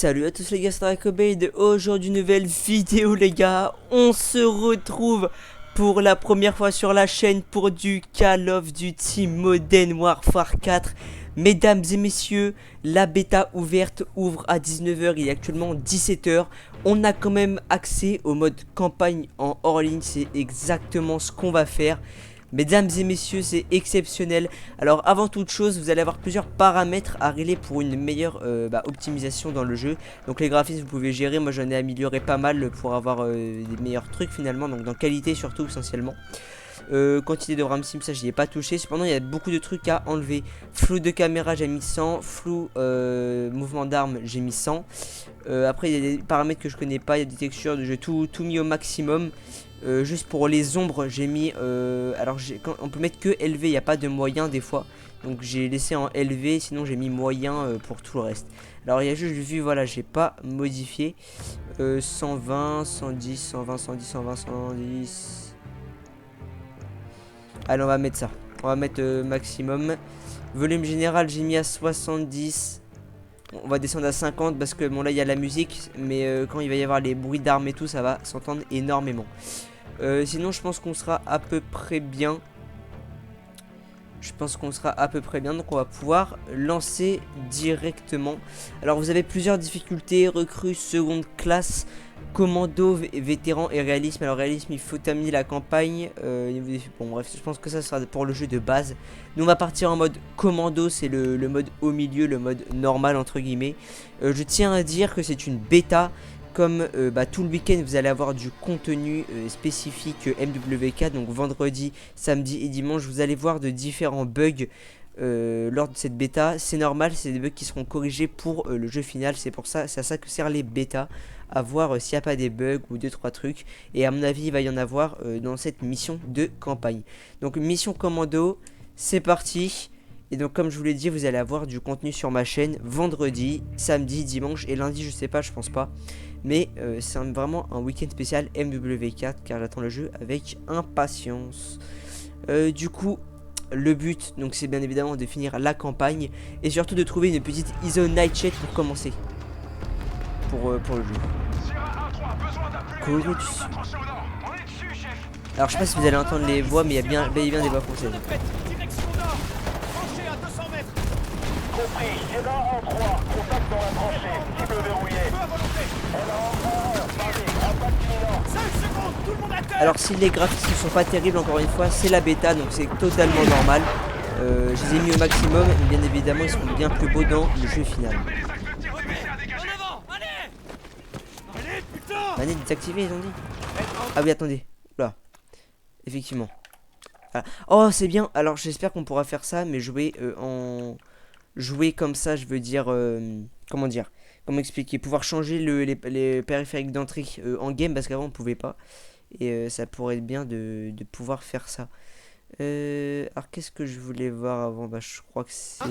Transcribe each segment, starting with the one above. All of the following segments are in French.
Salut à tous les gars, c'est Dracobaid. Aujourd'hui nouvelle vidéo les gars. On se retrouve pour la première fois sur la chaîne pour du Call of Duty Modern Warfare 4. Mesdames et messieurs, la bêta ouverte ouvre à 19 h, il est actuellement 17 h. On a quand même accès au mode campagne en hors ligne, c'est exactement ce qu'on va faire. Mesdames et messieurs, c'est exceptionnel. Alors avant toute chose, vous allez avoir plusieurs paramètres à régler pour une meilleure optimisation dans le jeu. Donc les graphismes vous pouvez gérer, moi j'en ai amélioré pas mal pour avoir des meilleurs trucs finalement. Donc dans qualité surtout essentiellement. Quantité de RAM sim, ça j'y ai pas touché. Cependant il y a beaucoup de trucs à enlever. Flou de caméra j'ai mis 100. Flou mouvement d'arme j'ai mis 100. Après il y a des paramètres que je connais pas. Il y a des textures de jeu, tout mis au maximum. Juste pour les ombres j'ai mis on peut mettre que LV, il n'y a pas de moyen des fois, donc j'ai laissé en LV, sinon j'ai mis moyen pour tout le reste. Alors il y a juste vu, voilà, j'ai pas modifié. 120, 110, 120, 110, 120, 110. Allez, on va mettre ça, on va mettre maximum. Volume général j'ai mis à 70. On va descendre à 50 parce que bon là il y a la musique, mais quand il va y avoir les bruits d'armes et tout, ça va s'entendre énormément. Sinon je pense qu'on sera à peu près bien. Donc on va pouvoir lancer directement. Alors vous avez plusieurs difficultés: recrue, seconde classe, commando, vétéran et réalisme. Alors réalisme, il faut terminer la campagne. Bon bref, je pense que ça sera pour le jeu de base. Nous on va partir en mode commando, c'est le mode au milieu, le mode normal entre guillemets. Je tiens à dire que c'est une bêta. Comme tout le week-end vous allez avoir du contenu spécifique MW4. Donc vendredi, samedi et dimanche vous allez voir de différents bugs lors de cette bêta. C'est normal, c'est des bugs qui seront corrigés pour le jeu final. C'est pour ça, c'est à ça que servent les bêtas, à voir s'il n'y a pas des bugs ou 2-3 trucs. Et à mon avis il va y en avoir dans cette mission de campagne. Donc mission commando, c'est parti. Et donc comme je vous l'ai dit, vous allez avoir du contenu sur ma chaîne vendredi, samedi, dimanche et lundi, je sais pas, je pense pas. Mais c'est vraiment un week-end spécial MW4 car j'attends le jeu avec impatience. Du coup, le but, donc c'est bien évidemment de finir la campagne et surtout de trouver une petite ISO Nightshade pour commencer. Pour le jeu. Couru dessus. Alors je sais pas si vous allez entendre les voix, mais il y a bien des voix françaises. Compris, Eva en 3, contact dans la tranchée, cible verrouillée. Alors si les graphismes ne sont pas terribles, encore une fois, c'est la bêta, donc c'est totalement normal. Je les ai mis au maximum, mais bien évidemment ils seront bien plus beaux dans le jeu final. Manette désactivée, ils ont dit. Ah oui, attendez, là, effectivement. Voilà. Oh c'est bien, alors j'espère qu'on pourra faire ça, mais jouer comme ça, je veux dire, comment expliquer, pouvoir changer les périphériques d'entrée en game, parce qu'avant on pouvait pas, et ça pourrait être bien de pouvoir faire ça. Alors qu'est-ce que je voulais voir avant? Bah je crois que c'est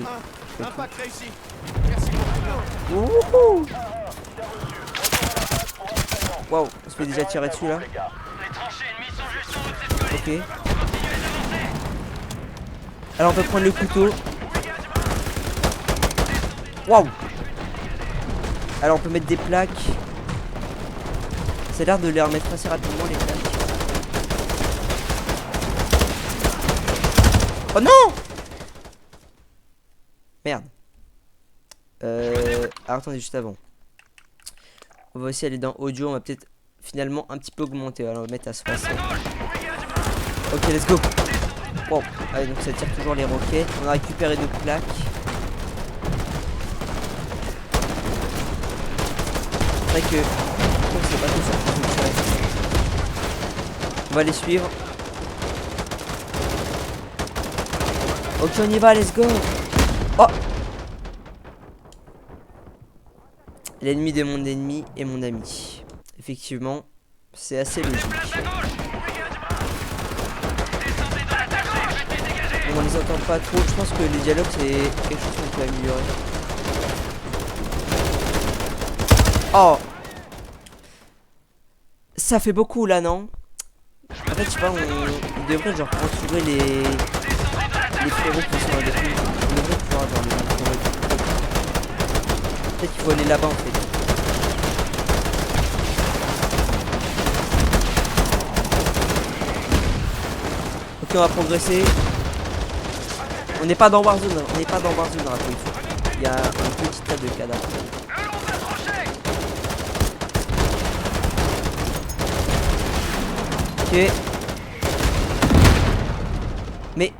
impact réussi. Merci beaucoup. Waouh, on se fait déjà tirer dessus là. Ok. Alors on peut prendre le couteau. Waouh. Alors on peut mettre des plaques. Ça a l'air de les remettre assez rapidement les plaques. Oh non. Merde. Alors attendez, juste avant. On va aussi aller dans audio. On va peut-être finalement un petit peu augmenter. Alors on va mettre à 60. Ok, let's go. Wow. Allez, donc ça tire toujours les roquettes. On a récupéré nos plaques. C'est vrai que c'est pas tout ça. On va les suivre. Ok, on y va, let's go. Oh. L'ennemi de mon ennemi est mon ami. Effectivement, c'est assez logique. On les entend pas trop. Je pense que les dialogues c'est quelque chose qu'on peut améliorer. Oh. Ça fait beaucoup là, non? En fait je sais pas, on devrait genre entourer les frérots qui sont avec nous. On devrait pouvoir genre les entourer. Peut-être qu'il faut aller là-bas en fait. Ok, on va progresser. On n'est pas dans Warzone, on n'est pas dans Warzone, rappelez-vous. Il y a un petit tas de cadavres. Ok. Mais...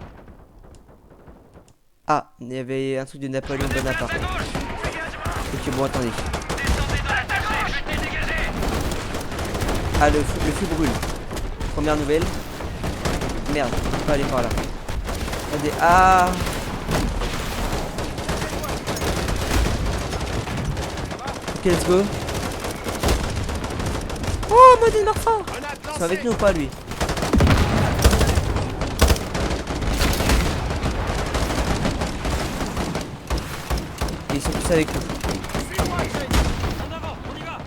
Ah, il y avait un truc de Napoléon Bonaparte. Ok, bon, attendez. Ah, le feu brûle. Première nouvelle. Merde, on peut pas aller par là. Attendez, ah... Ok, let's go. Oh, Modèle Marfa! Ils sont avec nous ou pas, lui? Et ils sont tous avec nous.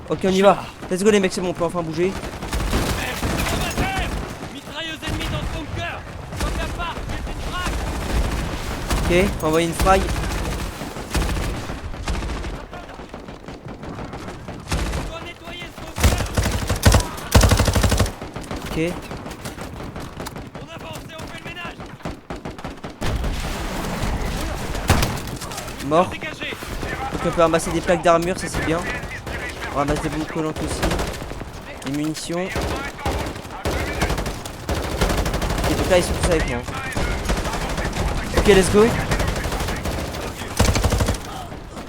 Ok, on y va. Let's go, les mecs, c'est bon, on peut enfin bouger. Ok, on va envoyer une frag. Ok. Mort. Donc on peut ramasser des plaques d'armure, ça c'est bien. On ramasse des bombes collantes aussi. Des munitions. Et donc là ils sont tous avec moi. Ok, let's go.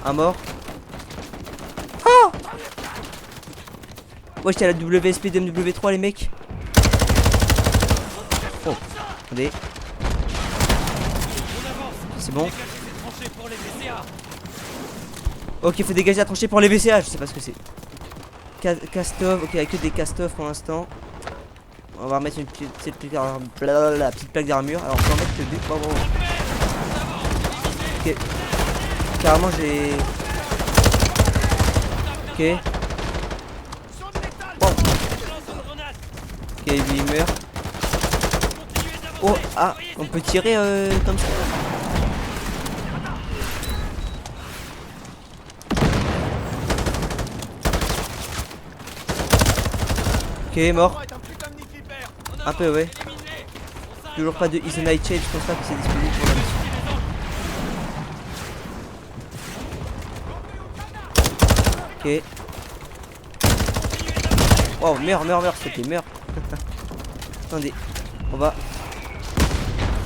Un mort. Ah! Ouais, j'étais à la WSP de MW3 les mecs. Oh, attendez. C'est bon. Ok, faut dégager la tranchée pour les VCA, je sais pas ce que c'est. Castov, ok, il y a que des Castov pour l'instant. On va remettre une petite plaque d'armure. Alors, on peut en mettre que deux. Oh, oh. Ok. Carrément, j'ai. Ok. Oh. Ok, lui il meurt. Oh, ah, on peut tirer comme ça. Ok, mort. Un peu, ouais. Toujours pas de Is the Night Shade, je pense pas que c'est disponible pour la mission. Ok. Wow, meurs, c'était meurs. Attendez, on va.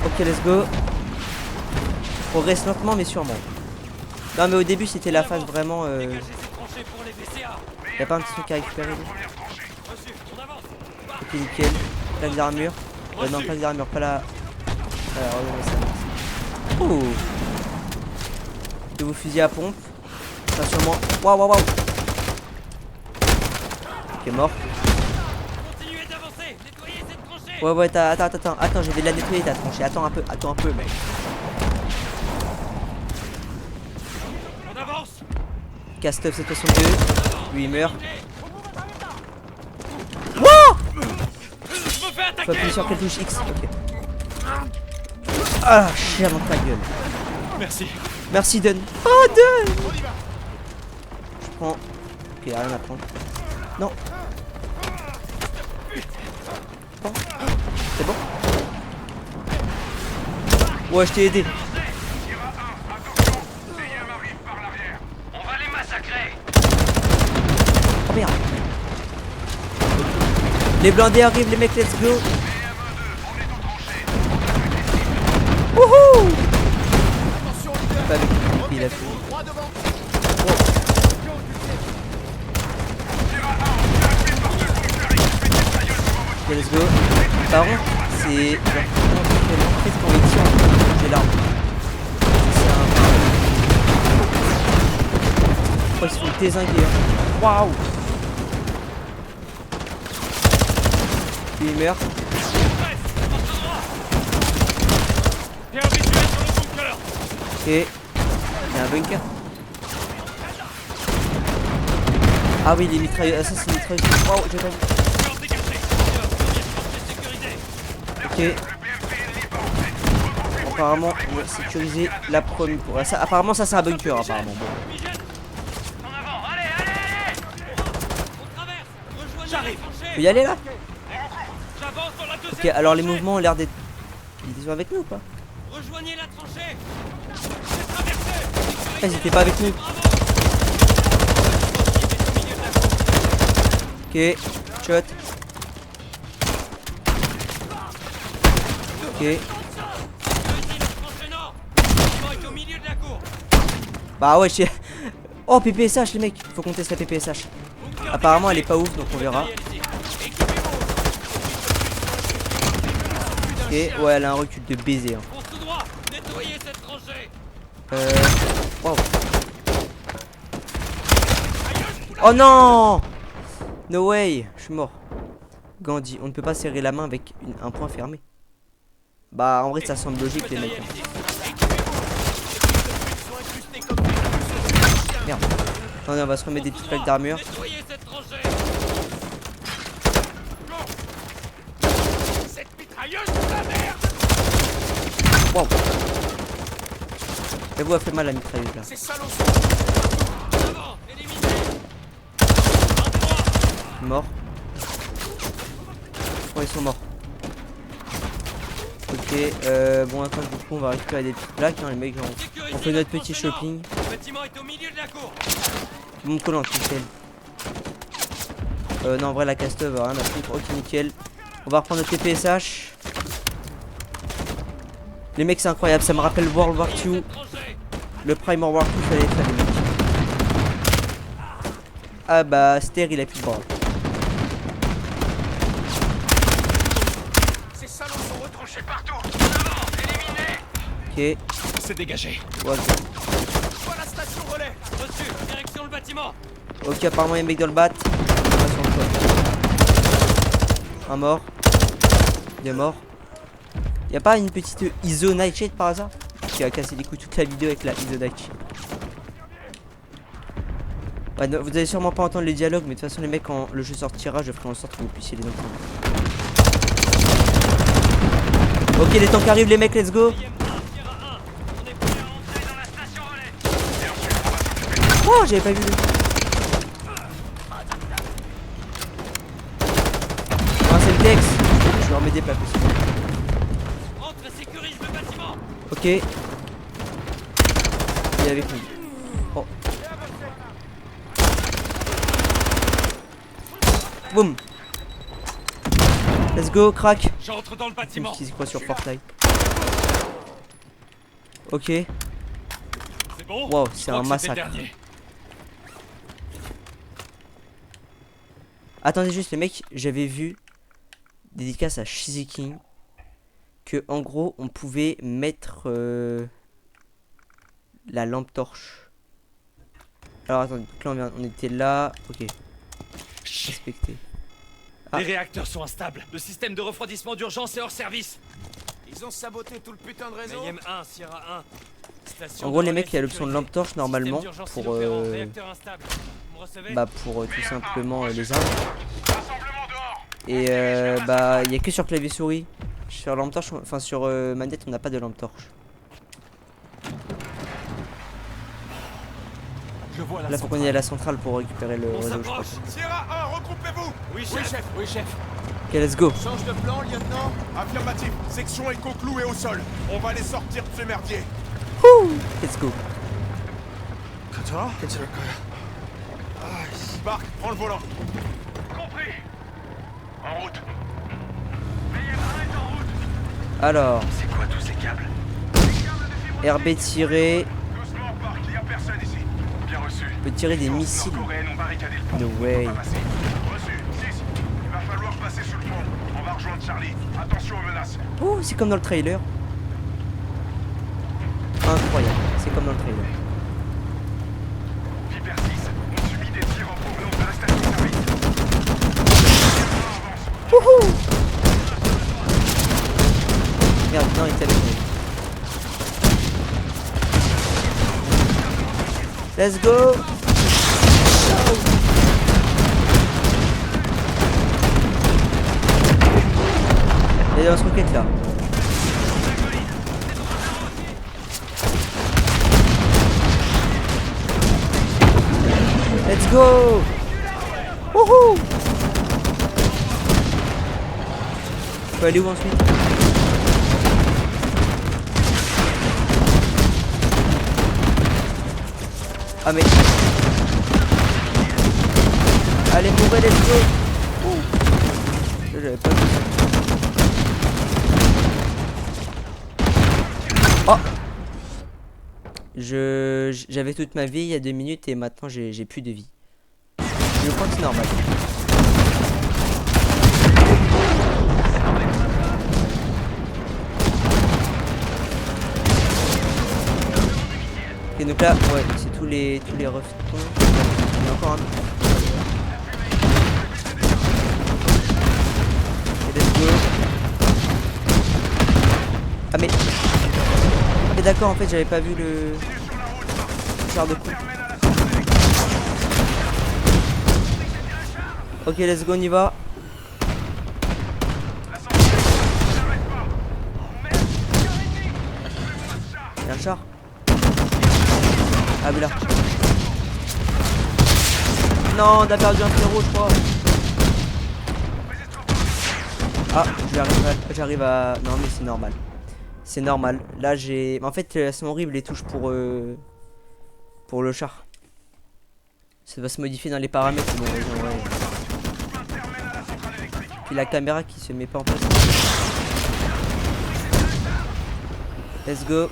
Ok, let's go. Progresse lentement mais sûrement. Non mais au début c'était la phase vraiment Y'a pas un petit truc à récupérer là. Ok, nickel. Plaque d'armure. Non, plaque d'armure, pas la... Alors, oh. De vos fusils à pompe. Ça sûrement... Waouh, waouh, waouh. Ok, mort. Ouais, ouais, attends, je vais la nettoyer ta tranchée. Attends un peu, mec. Castov 762. Lui il meurt. Wouah! Faut appuyer sur quelle touche X. Ok. Ah, chien dans ta gueule. Merci. Merci Dun. Oh Dun! Je prends. Ok, y'a rien à prendre. Non. Oh. C'est bon? Ouais, je t'ai aidé. Oh merde. Les blindés arrivent, les mecs, let's go. Wouhou! Pas avec il a fait. Oh. Ok, let's go. Par contre, c'est. En fait, quand on tire, j'ai l'arme. C'est un. Oh, ils se font dézinguer. Waouh! Il meurt. Ok. Il y a un bunker. Ah oui, les mitrailleuses. Ah, ça c'est une mitrailleuse. Waouh, j'ai pas vu. Ok. Apparemment, on va sécuriser la première. Ça, apparemment, ça c'est un bunker. Apparemment. Bon. Faut y aller là? Ok, alors les mouvements ont l'air d'être Ils sont avec nous ou pas? Rejoignez la tranchée. C'est traversé. Ah, ils étaient pas avec nous. Ok, shot. Ok. Bah ouais, oh, PPSH les mecs, faut qu'on teste la PPSH. Apparemment elle est pas ouf donc on verra. Ok, ouais elle a un recul de baiser hein. Wow. Oh non. No way, je suis mort. Gandhi, on ne peut pas serrer la main avec un poing fermé. Bah en vrai ça semble logique les mecs. Merde. Attendez, on va se remettre des petites plaques d'armure. Wow. J'avoue, elle fait mal la mitrailleuse là. Mort. Oh, ils sont morts. Ok, bon, attends, du coup, on va récupérer des petites plaques. Hein, les mecs, on fait notre petit shopping. Bon, collant, nickel. Non, en vrai, la casteuse va rien à foutre. Ok, nickel. On va reprendre notre TPSH. Les mecs, c'est incroyable. Ça me rappelle World War II. Le Prime World War II, ça allait être les mecs. Ah bah, Ster, il a plus de bras. Ok. C'est dégagé. Voilà. Voilà la station relais. Reçu. Direction le bâtiment. Ok, apparemment il y a un mec dans le bat. On va sur le toit. Un mort. Deux morts. Y'a pas une petite ISO Nightshade par hasard qui a cassé les couilles toute la vidéo avec la ISO Nightshade. Ouais, non, vous allez sûrement pas entendre les dialogues, mais de toute façon les mecs quand le jeu sortira, je ferai en sorte que vous puissiez les entendre. Ok, les tanks arrivent les mecs, let's go. Oh, j'avais pas vu lui. Ah, c'est le Tex. Je leur mets des plaques aussi. Ok. Il est avec nous. Oh. Boum. Let's go, crack. J'entre dans le bâtiment. Qui se croit sur Fortnite. Ok. C'est bon. Wow, c'est un massacre. Attendez juste les mecs, j'avais vu dédicace à Shizuking que en gros on pouvait mettre la lampe torche. Alors attendez, donc là on était là, ok. Respecté. Ah. Les réacteurs sont instables. Le système de refroidissement d'urgence est hors service. Ils ont saboté tout le putain de réseau. Mayhem 1, Sierra 1. Station En gros de les mecs, il y a relais l'option de lampe torche normalement pour tout simplement les armes. Et bah il y a que sur clavier souris. Sur lampe torche, enfin sur manette on n'a pas de lampe torche. Là faut qu'on y aille à la centrale pour récupérer le réseau, je crois. Sierra 1, regroupez-vous. Oui chef, oui chef. Ok, let's go. Change de plan, lieutenant. Affirmatif. Section éco-clou et au sol. On va les sortir de ce merdier. Wouh, let's go. Bark, prends le volant. Compris. En route. Alors, C'est quoi tous ces câbles? RB tiré, Doucement, Park, il y a personne ici. Bien reçu. on peut tirer des missiles. Nord-coréennes ont barricadé le pont. No way. On va passer. Reçu. 6. Il va falloir passer sous le pont. On va rejoindre Charlie. Attention aux menaces. Oh, c'est comme dans le trailer. Incroyable, c'est comme dans le trailer. Viper 6. On subit des tirs en provenance de la station service. Wouhou. Merde, non, il était avec nous. Let's go. Il y a des roquettes là. Let's go. Wouhou. On peut aller où ensuite? Ah mais... Allez, mourez, let's go. J'avais pas vu ça. Oh, j'avais toute ma vie il y a 2 minutes et maintenant j'ai plus de vie. Je crois que c'est normal. Et donc là, ouais, c'est tous les refs. Il y en a encore un. Et let's go. Ah mais d'accord, en fait j'avais pas vu le genre de coup. Ok, let's go, on y va. Il y a un char. Ah mais là. Non, on a perdu un frérot, je crois. Ah, j'arrive à... Non mais c'est normal. C'est normal. Là j'ai... En fait elles sont horribles les touches pour le char. Ça va se modifier dans les paramètres. Bon, ouais. Puis la caméra qui se met pas en place. Let's go.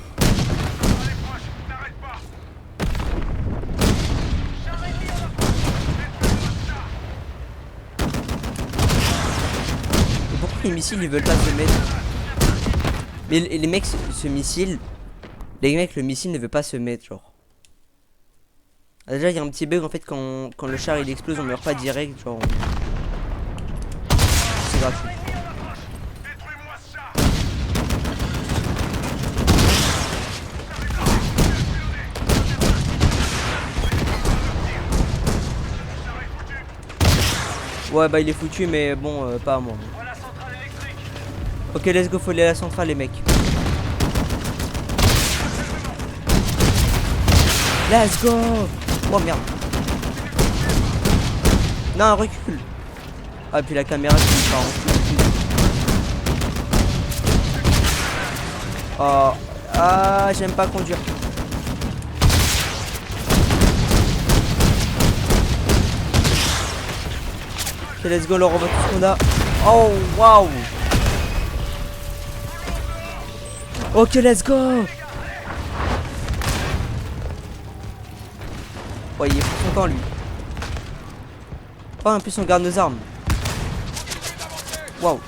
Et pourquoi les missiles ils veulent pas se mettre? Mais les mecs, ce missile... Les mecs, le missile ne veut pas se mettre, genre. Ah, déjà, il y a un petit bug, en fait, quand le char, il explose, on meurt pas direct, genre... C'est gratuit. Ouais, bah, il est foutu, mais bon, pas à moi. Ok, let's go, faut aller à la centrale, les mecs. Let's go. Oh merde. Non, recule. Ah, puis la caméra qui part en... Oh. Ah, j'aime pas conduire. Ok, let's go, on revoit tout ce qu'on a. Oh, waouh. Ok, let's go. Ouais, il est fou content lui. Oh, en plus on garde nos armes. Waouh.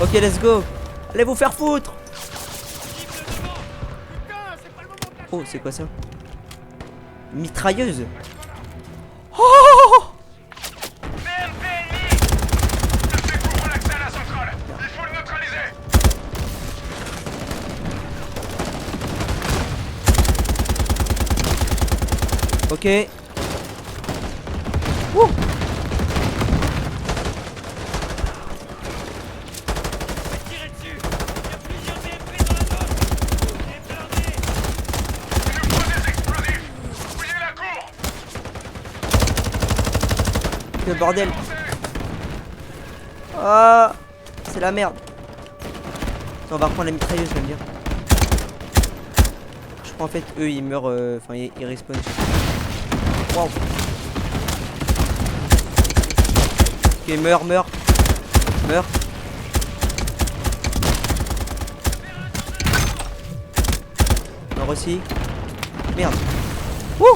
Ok, let's go. Allez vous faire foutre. Oh, c'est quoi ça? Mitrailleuse. Oh. Ok. Wouh. Que bordel. Ah, c'est la merde. On va reprendre la mitrailleuse, j'aime bien. Je crois en fait eux ils meurent, enfin ils respawnent. Wow. Ok, meurs. Meurs aussi. Merde. Wouh.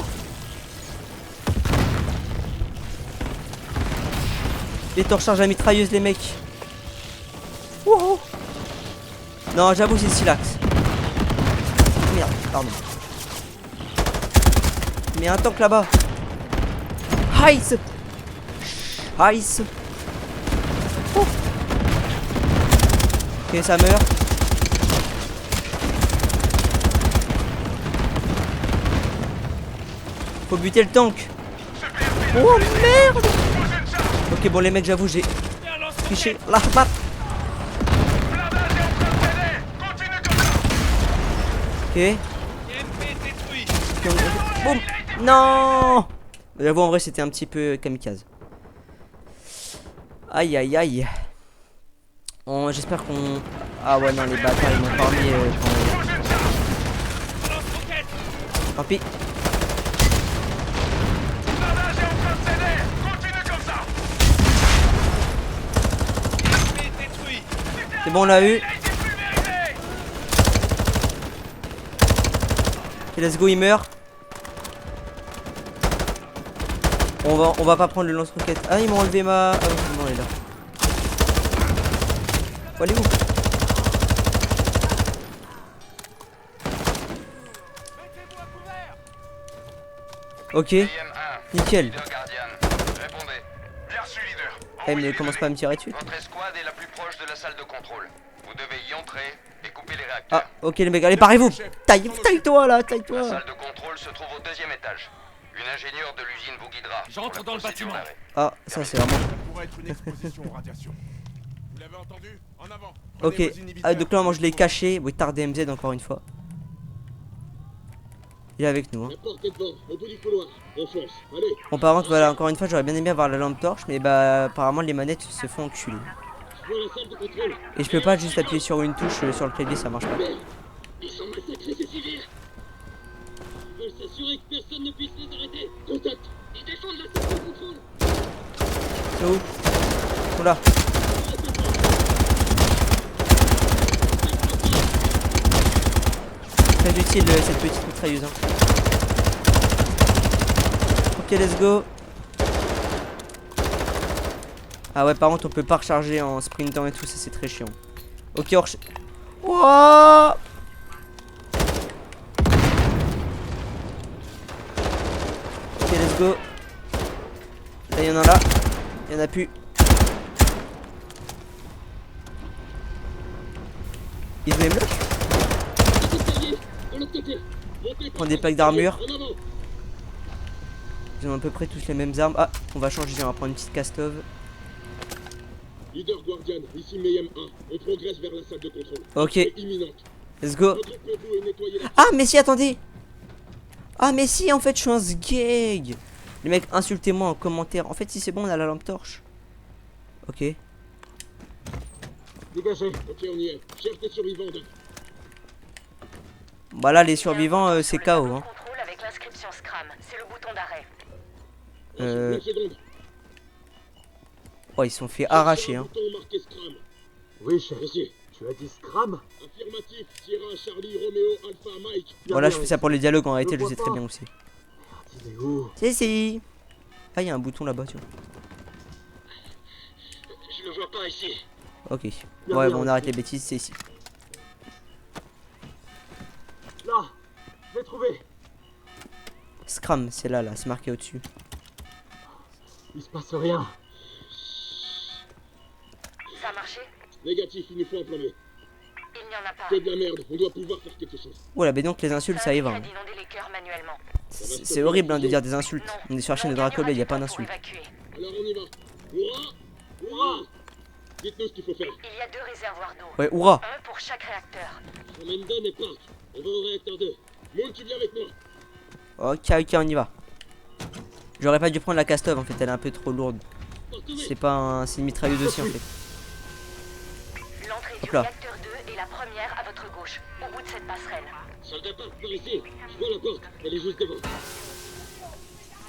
Les te recharge la mitrailleuse les mecs. Wouhou. Non, j'avoue c'est Silax. Merde, pardon. Mais un tank là-bas. Ice. Ice. Oh. Ok, ça meurt. Faut buter le tank. Oh merde. Ok, bon les mecs, j'avoue j'ai triché la map. Ok. Boum. Non. J'avoue en vrai c'était un petit peu kamikaze. Aïe aïe aïe. J'espère qu'on... Ah ouais non les bâtards ils m'ont pas remis Tant pis. C'est bon, on l'a eu. Ok, let's go, il meurt. On va pas prendre le lance-roquette. Ah, ils m'ont enlevé ma... Ah oui, non, il est là. Faut aller où? Ok, nickel. Ah, il ne commence pas à me tirer dessus. Votre escouade est la plus proche de la salle de contrôle. Vous devez y entrer et couper les réacteurs. Ah, ok les mecs, allez, parez-vous. Taille-toi là, La taille-toi. salle de contrôle se trouve au 2e étage. Une ingénieure de l'usine vous guidera. J'entre pour la dans le procédure bâtiment. d'arrêt. Ah, ça c'est vraiment... Ça pourrait être une exposition aux radiations. Vous l'avez entendu? En avant. Ok, Prenez vos inhibiteurs. ah, donc là moi je l'ai caché. Oui, tard DMZ encore une fois. Il est avec nous hein. La porte est devant, au bout du couloir. On fonce. Allez, Bon par contre voilà, encore une fois j'aurais bien aimé avoir la lampe torche. Mais bah apparemment les manettes se font enculer. je vois la salle de contrôle. Et je peux pas juste appuyer sur une touche sur le clavier, ça marche pas. Merde, ils sont massacrés ces civils. Ils veulent s'assurer que personne ne puisse les arrêter. Contact. Ils défendent la salle de contrôle. C'est où? Ils sont là. Très utile cette petite mitrailleuse hein. Ok let's go. Ah ouais par contre on peut pas recharger en sprintant et tout, ça c'est très chiant. Ok on recharge. Wouah. Ok let's go. Là il y en a là. Il y en a plus. Ils veulent me lâcher. Prends des packs d'armure. Ils ont à peu près tous les mêmes armes. Ah, on va changer, on va prendre une petite castove. Leader Guardian, ici Mayhem 1. On progresse vers la salle de contrôle. Ok, C'est imminente. let's go. Regroupez-vous et nettoyez la... Ah, mais si, attendez. Ah, mais si, en fait, je suis un sgeg. Les mecs, insultez-moi en commentaire. En fait, si c'est bon, on a la lampe torche. Ok. Dégagez. Ok, on y est. Cherche des survivants. Bah là, les survivants, c'est KO. Hein. Contrôle avec l'inscription Scram, c'est le bouton d'arrêt. Une seconde. Oh, ils se sont fait arracher. Hein. Bouton marqué Scram. Oui, chef. Ici. Tu as dit Scram? Affirmatif. Sierra, Charlie, Romeo, Alpha, Mike. Voilà, je fais ça pour les dialogues. En réalité, je le sais très bien aussi. Il est où? Si. Ah, il y a un bouton là-bas, tu vois. Je le vois pas ici. Ok. Ouais, bon, on arrête les bêtises, c'est ici. Là, je l'ai trouvé. Scram, c'est là, c'est marqué au-dessus. Il se passe rien. Ça a marché? Négatif, il nous faut enflammer. Il n'y en a pas. C'est de la merde. On doit pouvoir faire quelque chose. Voilà, mais donc les insultes, ça y va. Hein. D'inonder les cœurs manuellement. C'est horrible hein, de dire des insultes. On est sur la chaîne de Dracoblade, il n'y a pas d'insultes. Alors on y va. Hurrah! Hurrah! Dites-nous ce qu'il faut faire. Il y a 2 réservoirs d'eau. Ouais, hurrah. Un pour chaque réacteur. Ramenden et Park. On va au réacteur 2. Moon, tu viens avec moi. Ok, on y va. J'aurais pas dû prendre la castove en fait, elle est un peu trop lourde. C'est pas un... c'est une mitrailleuse aussi en fait. L'entrée Hop du là. réacteur 2 est la première à votre gauche, au bout de cette passerelle. Soldat Park, par ici. Je vois la porte. Elle est juste devant.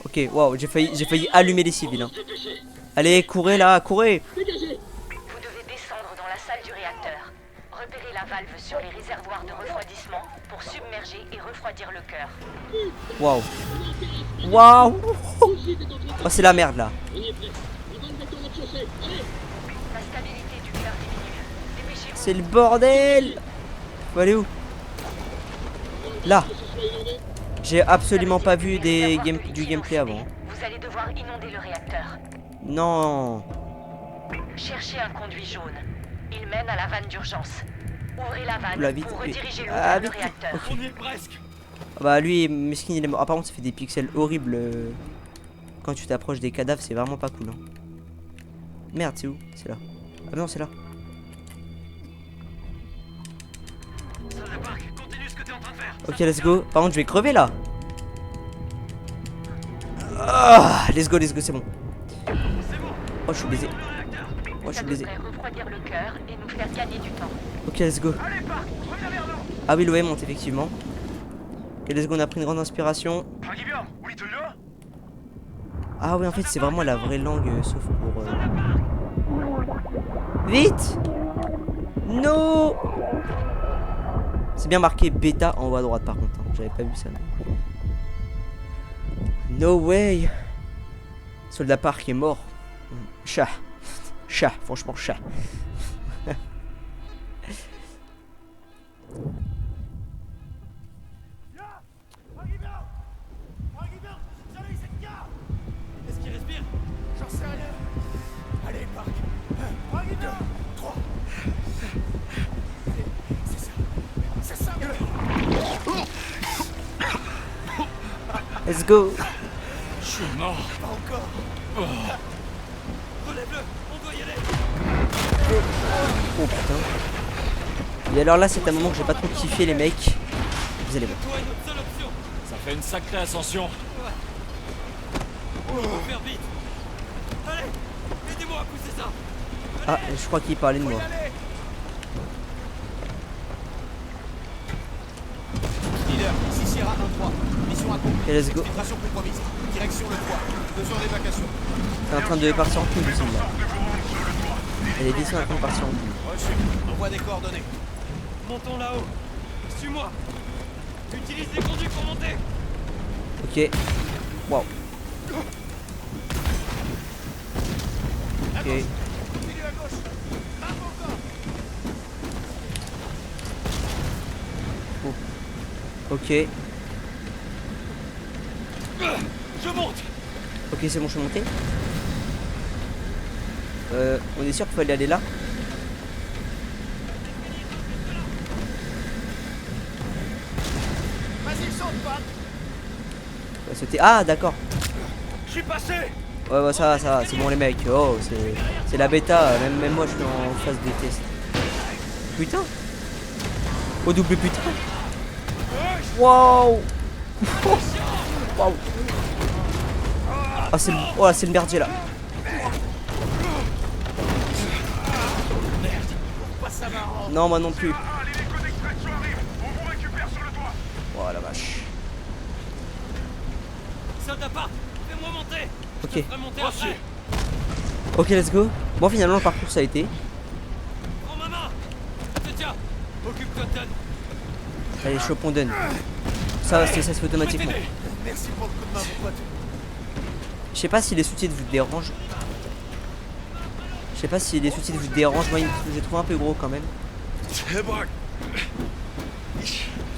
Ok, waouh, j'ai failli allumer les civils. Hein. Se dépêcher. Allez, courez là, courez. Dégagez! Vous devez descendre dans la salle du réacteur. Repérez la valve sur les réservoirs de refroidissement pour submerger et refroidir le cœur. Waouh. Waouh. Bullshit est en train de... Oh, c'est la merde là. On y est prêt. On va le mettre au rez-de-chaussée. Allez! La stabilité du cœur diminue. Dépêchez-vous. C'est le bordel. Faut aller où? Là. Que ce soit inondé. J'ai absolument pas vu du gameplay avant. Vous allez devoir inonder le réacteur. Non. Cherchez un conduit jaune. Il mène à la vanne d'urgence. Ouvrez la vanne Oula, vite, pour vite. rediriger l'eau Ah, vers le vite. réacteur. Ok. On y est presque. Ah bah lui, mesquin, il est mort. Ah, par contre, ça fait des pixels horribles. Quand tu t'approches des cadavres, c'est vraiment pas cool. Hein. Merde, c'est où? C'est là. Ah non, c'est là. Soldat Park, continue ce que t'es en train de faire. Ok, let's go. Par contre, je vais crever là. Ah, let's go, c'est bon. C'est bon. Oh, je suis baisé. Le réacteur. Oh, je Ça suis baisé. devrait refroidir le cœur et nous faire gagner du temps. Ok, let's go. Allez, Park, reviens vers nous. Ah oui, l'eau monte effectivement. Ok, let's go, on a pris une grande inspiration. Park-Ibia, où est-il là? Ah oui, en fait, c'est vraiment la vraie langue, sauf pour... Vite! No. C'est bien marqué bêta en haut à droite par contre. Hein. J'avais pas vu ça. No way. Soldat Park est mort. Chat. Chat, franchement chat. Est-ce qu'il respire? J'en sais rien. Allez, Park. 1, 2, 3. C'est ça. C'est ça. Let's go. Je suis mort. Pas encore. Relève-le, on doit y aller. Oh putain. Et alors là c'est un moment que j'ai pas trop kiffé les mecs. Vous allez voir. Toi est notre seule option. Ça fait une sacrée ascension. Faut faire vite. Allez, aidez-moi à pousser ça. Ah je crois qu'il parlait de moi. Leader, ici Sierra 1-3. Mission accomplie. Et let's go. Filtration compromise. Direction le toit. Besoin d'évacuation. C'est en train de partir en couille celle-là. Elle est descendue en train de partir en couille. Reçu. Envoie des coordonnées. Montons là-haut. Suis-moi. Utilise les conduits pour monter. Ok. Wow. Ok. Continue à gauche. Marche encore. Ok. Je monte. Ok c'est bon je suis monté. On est sûr qu'il fallait aller là. Vas-y, saute, Park. On va sauter. Ah d'accord. Je suis passé. Ouais ça va, c'est bon les mecs. Oh c'est la bêta, même moi je suis en phase de test. Putain. Au double putain. Wow. Wow. Ah c'est le... Oh c'est le merdier là. Non moi non plus. Oh la vache. Soldat Park, fais-moi monter. Ok. Je te ferai monter après. Ok let's go. Bon finalement le parcours ça a été. Prends ma main. Je te tiens. Occupe-toi de Dunn. Allez chopons Dunn. Ça se fait automatiquement. Merci pour le coup de main, mon pote. Je sais pas si les sous-titres vous dérangent. Je sais pas si les sous-titres vous dérangent. Moi, je les trouve un peu gros quand même.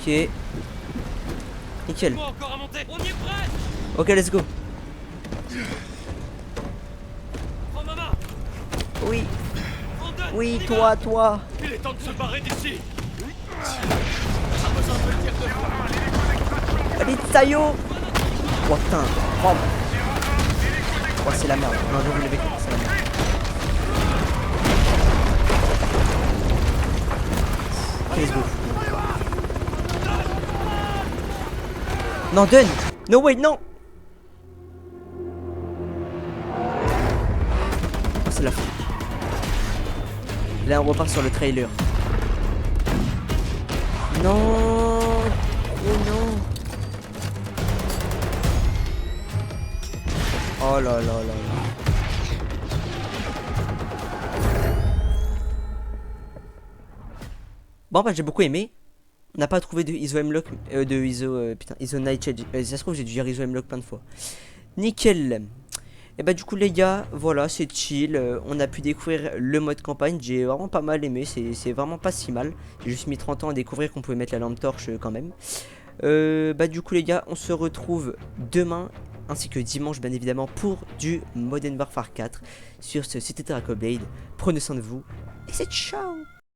Ok. Nickel. Moi encore à monter. On y est prêt. Ok, let's go. Prends ma main. Oui. Prends Dunn. Oui, On y toi, va. toi. Il est temps de se barrer d'ici. Allez, Tayo. Oh putain. Oh, oh c'est la merde. Non, je vous l'avais compris, c'est la merde. Ok, let's go. Non, Dunn. No way, non. Oh, c'est la fin. Là, on repart sur le trailer. Non. Oh non. Oh là là là là. Bon bah j'ai beaucoup aimé. On n'a pas trouvé de ISO Hemlock, putain, ISO Nightshade. Ça se trouve j'ai dû dire ISO Hemlock plein de fois. Nickel. Et bah du coup les gars, voilà c'est chill. On a pu découvrir le mode campagne. J'ai vraiment pas mal aimé, c'est vraiment pas si mal. J'ai juste mis 30 ans à découvrir qu'on pouvait mettre la lampe torche quand même. Bah du coup les gars, on se retrouve demain ainsi que dimanche bien évidemment pour du Modern Warfare 4. Sur ce, c'était Dracoblade. Prenez soin de vous et c'est ciao.